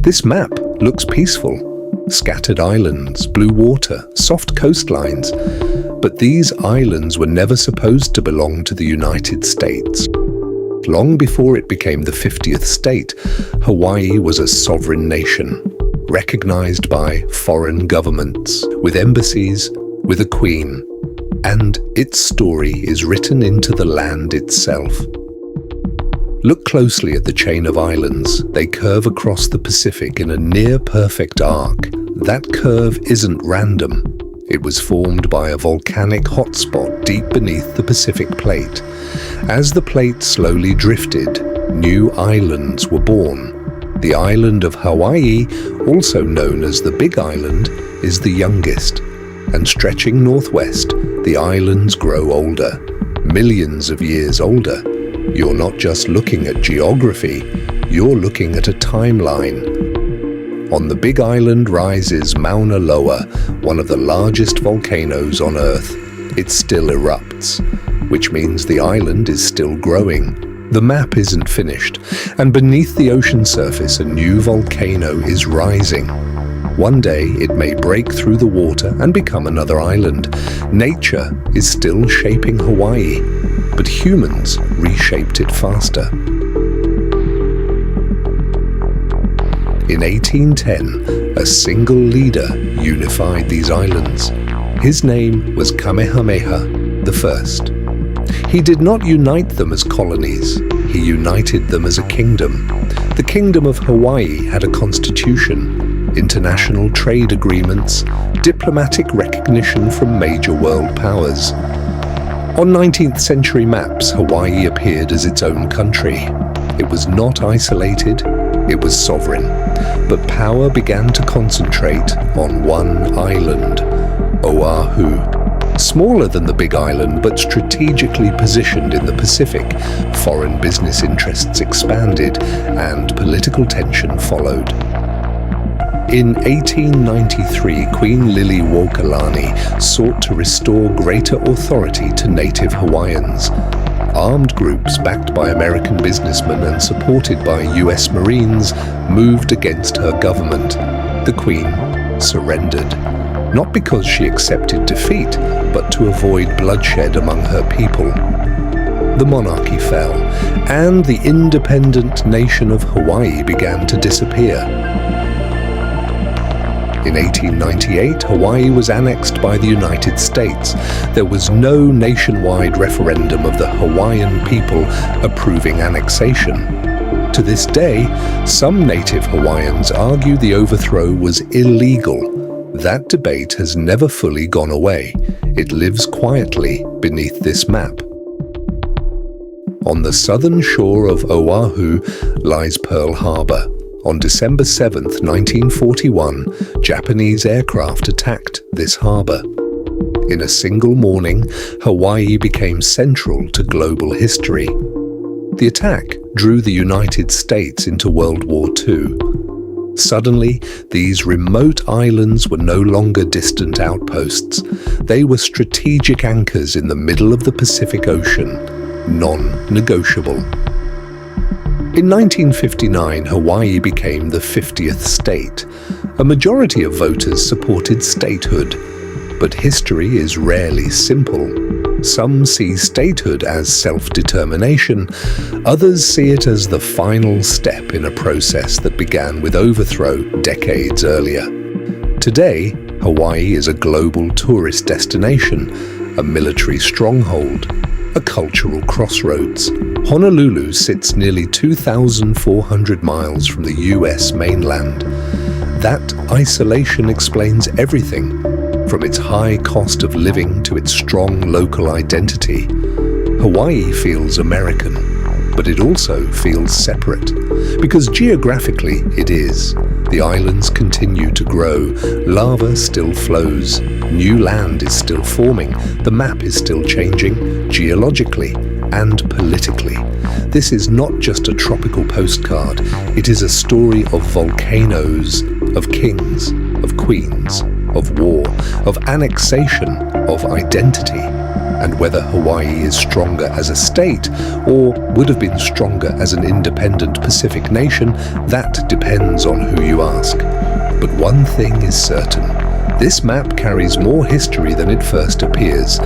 This map looks peaceful. Scattered islands, blue water, soft coastlines. But these islands were never supposed to belong to the United States. Long before it became the 50th state, Hawaii was a sovereign nation, recognized by foreign governments, with embassies, with a queen, and its story is written into the land itself. Look closely at the chain of islands. They curve across the Pacific in a near-perfect arc. That curve isn't random. It was formed by a volcanic hotspot deep beneath the Pacific plate. As the plate slowly drifted, new islands were born. The island of Hawaii, also known as the Big Island, is the youngest. And stretching northwest, the islands grow older, millions of years older. You're not just looking at geography, you're looking at a timeline. On the Big Island rises Mauna Loa, one of the largest volcanoes on Earth. It still erupts, which means the island is still growing. The map isn't finished, and beneath the ocean surface a new volcano is rising. One day it may break through the water and become another island. Nature is still shaping Hawaii, but humans reshaped it faster. In 1810, a single leader unified these islands. His name was Kamehameha I. He did not unite them as colonies, he united them as a kingdom. The Kingdom of Hawaii had a constitution, international trade agreements, diplomatic recognition from major world powers. On 19th century maps, Hawaii appeared as its own country. It was not isolated, it was sovereign, but power began to concentrate on one island, Oahu. Smaller than the Big Island, but strategically positioned in the Pacific, foreign business interests expanded and political tension followed. In 1893, Queen Liliʻuokalani sought to restore greater authority to native Hawaiians. Armed groups backed by American businessmen and supported by US Marines moved against her government. The Queen surrendered, not because she accepted defeat, but to avoid bloodshed among her people. The monarchy fell, and the independent nation of Hawaii began to disappear. In 1898, Hawaii was annexed by the United States. There was no nationwide referendum of the Hawaiian people approving annexation. To this day, some native Hawaiians argue the overthrow was illegal. That debate has never fully gone away. It lives quietly beneath this map. On the southern shore of Oahu lies Pearl Harbor. On December 7, 1941, Japanese aircraft attacked this harbor. In a single morning, Hawaii became central to global history. The attack drew the United States into World War II. Suddenly, these remote islands were no longer distant outposts. They were strategic anchors in the middle of the Pacific Ocean, non-negotiable. In 1959, Hawaii became the 50th state. A majority of voters supported statehood, but history is rarely simple. Some see statehood as self-determination, others see it as the final step in a process that began with overthrow decades earlier. Today, Hawaii is a global tourist destination, a military stronghold, a cultural crossroads. Honolulu sits nearly 2,400 miles from the US mainland. That isolation explains everything, from its high cost of living to its strong local identity. Hawaii feels American, but it also feels separate, because geographically it is. The islands continue to grow, lava still flows, new land is still forming, the map is still changing, geologically and politically. This is not just a tropical postcard, it is a story of volcanoes, of kings, of queens, of war, of annexation, of identity. And whether Hawaii is stronger as a state, or would have been stronger as an independent Pacific nation, that depends on who you ask. But one thing is certain. This map carries more history than it first appears,